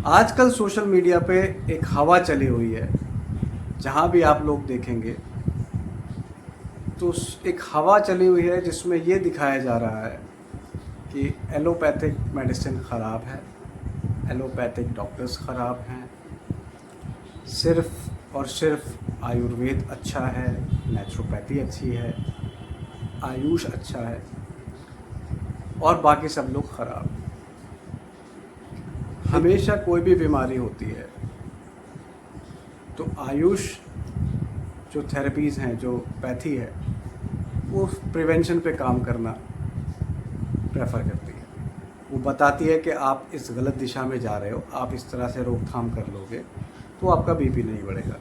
आजकल social media पे एक हवा चली हुई है। जहाँ भी आप लोग देखेंगे तो एक हवा चली हुई है जिसमें ये दिखाया जा रहा है कि एलोपैथिक मेडिसिन ख़राब है, एलोपैथिक डॉक्टर्स ख़राब हैं, सिर्फ़ और सिर्फ आयुर्वेद अच्छा है, नेचुरोपैथी अच्छी है, आयुष अच्छा है और बाकी सब लोग ख़राब। हमेशा कोई भी बीमारी होती है तो आयुष जो थेरेपीज़ हैं, जो पैथी है, वो प्रिवेंशन पे काम करना प्रेफर करती है। वो बताती है कि आप इस गलत दिशा में जा रहे हो, आप इस तरह से रोकथाम कर लोगे तो आपका बीपी नहीं बढ़ेगा,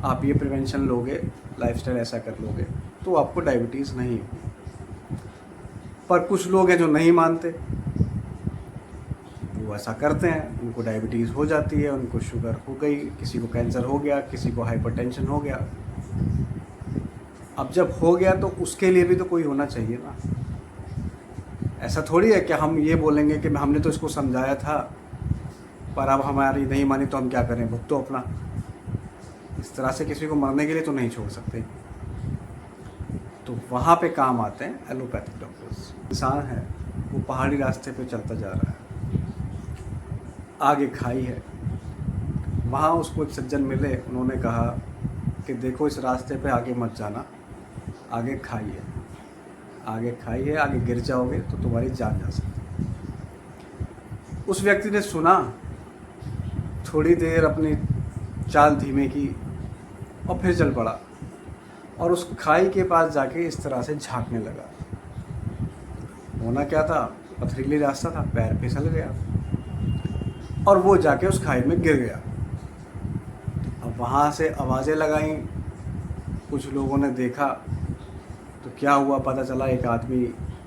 आप ये प्रिवेंशन लोगे, लाइफस्टाइल ऐसा कर लोगे तो आपको डायबिटीज़ नहीं होगी। पर कुछ लोग हैं जो नहीं मानते, वो ऐसा करते हैं, उनको डायबिटीज़ हो जाती है, उनको शुगर हो गई, किसी को कैंसर हो गया, किसी को हाइपरटेंशन हो गया। अब जब हो गया तो उसके लिए भी तो कोई होना चाहिए ना। ऐसा थोड़ी है कि हम ये बोलेंगे कि हमने तो इसको समझाया था पर अब हमारी नहीं मानी तो हम क्या करें, भुगतो अपना। इस तरह से किसी को मरने के लिए तो नहीं छोड़ सकते। तो वहाँ पे काम आते हैं एलोपैथिक डॉक्टर्स। इंसान है वो पहाड़ी रास्ते पे चलता जा रहा है, आगे खाई है, वहाँ उसको एक सज्जन मिले, उन्होंने कहा कि देखो इस रास्ते पे आगे मत जाना, आगे खाई है, आगे खाई है, आगे गिर जाओगे तो तुम्हारी जान जा सकती है। उस व्यक्ति ने सुना, थोड़ी देर अपनी चाल धीमे की और फिर चल पड़ा और उस खाई के पास जाके इस तरह से झांकने लगा। होना क्या था, पथरीली रास्ता था, पैर फिसल गया और वो जाके उस खाई में गिर गया। अब वहाँ से आवाज़ें लगाई, कुछ लोगों ने देखा तो क्या हुआ पता चला, एक आदमी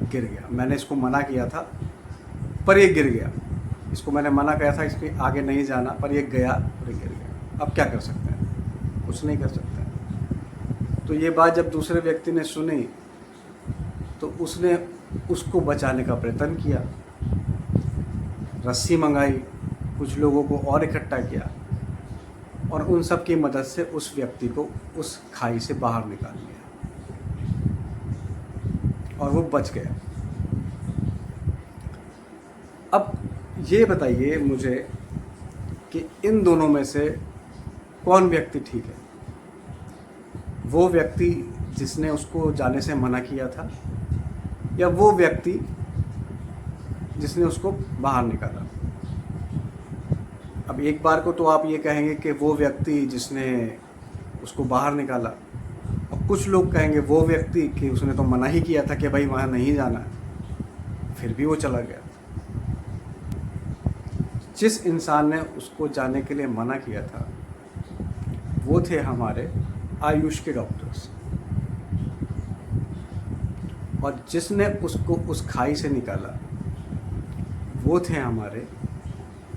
गिर गया। मैंने इसको मना किया था पर ये गिर गया, इसको मैंने मना किया था इसके आगे नहीं जाना, पर ये गया और ये गिर गया। अब क्या कर सकते हैं, कुछ नहीं कर सकते हैं। तो ये बात जब दूसरे व्यक्ति ने सुनी तो उसने उसको बचाने का प्रयत्न किया, रस्सी मंगाई, कुछ लोगों को और इकट्ठा किया और उन सब की मदद से उस व्यक्ति को उस खाई से बाहर निकाल लिया और वो बच गया। अब ये बताइए मुझे कि इन दोनों में से कौन व्यक्ति ठीक है? वो व्यक्ति जिसने उसको जाने से मना किया था या वो व्यक्ति जिसने उसको बाहर निकाला? अब एक बार को तो आप ये कहेंगे कि वो व्यक्ति जिसने उसको बाहर निकाला, और कुछ लोग कहेंगे वो व्यक्ति कि उसने तो मना ही किया था कि भाई वहाँ नहीं जाना है, फिर भी वो चला गया। जिस इंसान ने उसको जाने के लिए मना किया था वो थे हमारे आयुष के डॉक्टर्स, और जिसने उसको उस खाई से निकाला वो थे हमारे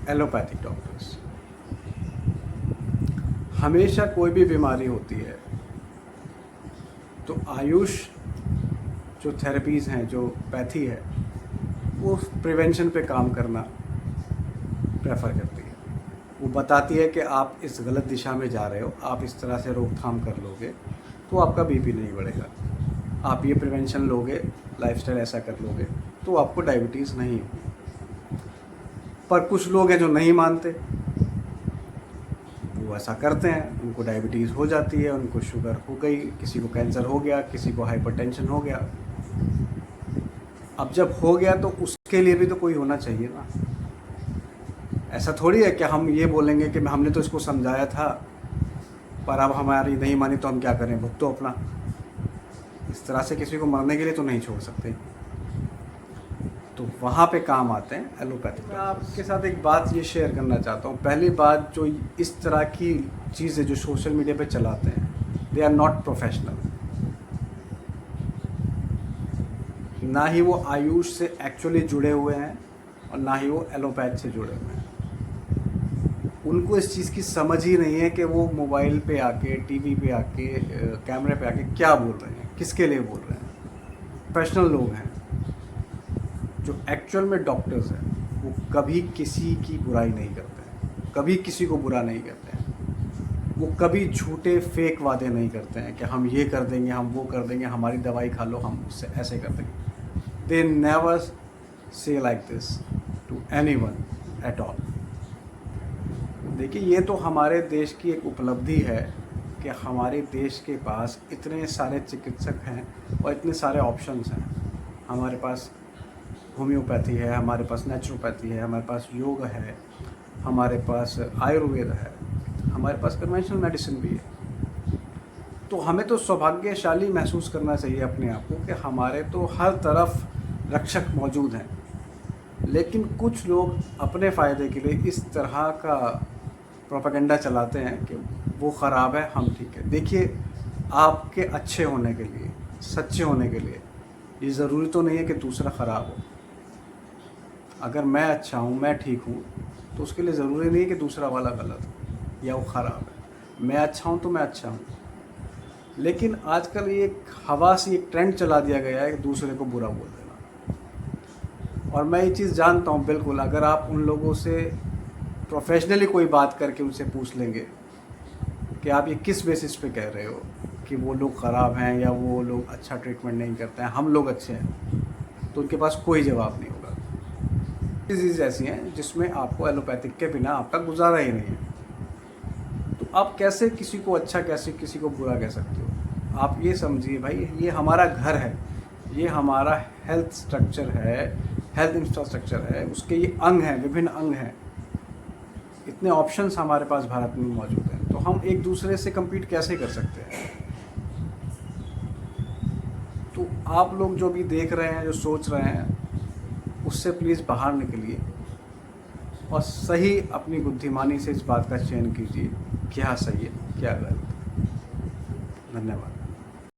एलोपैथिक डॉक्टर्स। हमेशा कोई भी बीमारी होती है तो आयुष जो थेरेपीज़ हैं, जो पैथी है, वो प्रिवेंशन पे काम करना प्रेफर करती है। वो बताती है कि आप इस गलत दिशा में जा रहे हो, आप इस तरह से रोकथाम कर लोगे तो आपका बीपी नहीं बढ़ेगा, आप ये प्रिवेंशन लोगे, लाइफस्टाइल ऐसा कर लोगे तो आपको डायबिटीज़ नहीं होगी। पर कुछ लोग हैं जो नहीं मानते, वो ऐसा करते हैं, उनको डायबिटीज़ हो जाती है, उनको शुगर हो गई, किसी को कैंसर हो गया, किसी को हाइपरटेंशन हो गया। अब जब हो गया तो उसके लिए भी तो कोई होना चाहिए ना। ऐसा थोड़ी है कि हम ये बोलेंगे कि हमने तो इसको समझाया था पर अब हमारी नहीं मानी तो हम क्या करें, भुगतो अपना। इस तरह से किसी को मरने के लिए तो नहीं छोड़ सकते। तो वहाँ पे काम आते हैं एलोपैथिक। मैं आपके साथ एक बात ये शेयर करना चाहता हूँ। पहली बात, जो इस तरह की चीज़ें जो सोशल मीडिया पे चलाते हैं, दे आर नॉट प्रोफेशनल। ना ही वो आयुष से एक्चुअली जुड़े हुए हैं और ना ही वो एलोपैथ से जुड़े हुए हैं। उनको इस चीज़ की समझ ही नहीं है कि वो मोबाइल पे आके, टीवी पे आके, कैमरे पे आके क्या बोल रहे हैं, किसके लिए बोल रहे हैं। प्रोफेशनल लोग हैं, जो एक्चुअल में डॉक्टर्स हैं, वो कभी किसी की बुराई नहीं करते हैं। कभी किसी को बुरा नहीं कहते हैं, वो कभी झूठे फेक वादे नहीं करते हैं कि हम ये कर देंगे, हम वो कर देंगे, हमारी दवाई खा लो, हम उससे ऐसे कर देंगे। They never say like this to anyone at all. देखिए, ये तो हमारे देश की एक उपलब्धि है कि हमारे देश के पास इतने सारे चिकित्सक हैं और इतने सारे ऑप्शंस हैं। हमारे पास होम्योपैथी है, हमारे पास नेचुरोपैथी है, हमारे पास योग है, हमारे पास आयुर्वेद है, हमारे पास कन्वेंशनल मेडिसिन भी है। तो हमें तो सौभाग्यशाली महसूस करना चाहिए अपने आप को कि हमारे तो हर तरफ रक्षक मौजूद हैं। लेकिन कुछ लोग अपने फ़ायदे के लिए इस तरह का प्रोपेगेंडा चलाते हैं कि वो ख़राब है, हम ठीक है। देखिए, आपके अच्छे होने के लिए, सच्चे होने के लिए ये ज़रूरी तो नहीं है कि दूसरा ख़राब हो। अगर मैं अच्छा हूँ, मैं ठीक हूँ, तो उसके लिए ज़रूरी नहीं है कि दूसरा वाला गलत हो या वो ख़राब है। मैं अच्छा हूँ तो मैं अच्छा हूँ। लेकिन आजकल ये एक हवा सी एक ट्रेंड चला दिया गया है कि दूसरे को बुरा बोल देना। और मैं ये चीज़ जानता हूँ बिल्कुल, अगर आप उन लोगों से प्रोफेशनली कोई बात करके उनसे पूछ लेंगे कि आप ये किस बेसिस पे कह रहे हो कि वो लोग ख़राब हैं या वो लोग अच्छा ट्रीटमेंट नहीं करते हैं, हम लोग अच्छे हैं, तो उनके पास कोई जवाब नहीं होगा। डिजीज़ ऐसी हैं जिसमें आपको एलोपैथिक के बिना आपका गुजारा ही नहीं है। तो आप कैसे किसी को अच्छा, कैसे किसी को बुरा कह सकते हो? आप ये समझिए भाई, ये हमारा घर है, ये हमारा हेल्थ स्ट्रक्चर है, हेल्थ इंफ्रास्ट्रक्चर है, उसके ये अंग हैं, विभिन्न अंग हैं। इतने ऑप्शंस हमारे पास भारत में मौजूद हैं, तो हम एक दूसरे से compete कैसे कर सकते हैं? तो आप लोग जो भी देख रहे हैं, जो सोच रहे हैं, उससे प्लीज़ बाहर निकलिए और सही अपनी बुद्धिमानी से इस बात का चयन कीजिए क्या सही है, क्या गलत। धन्यवाद।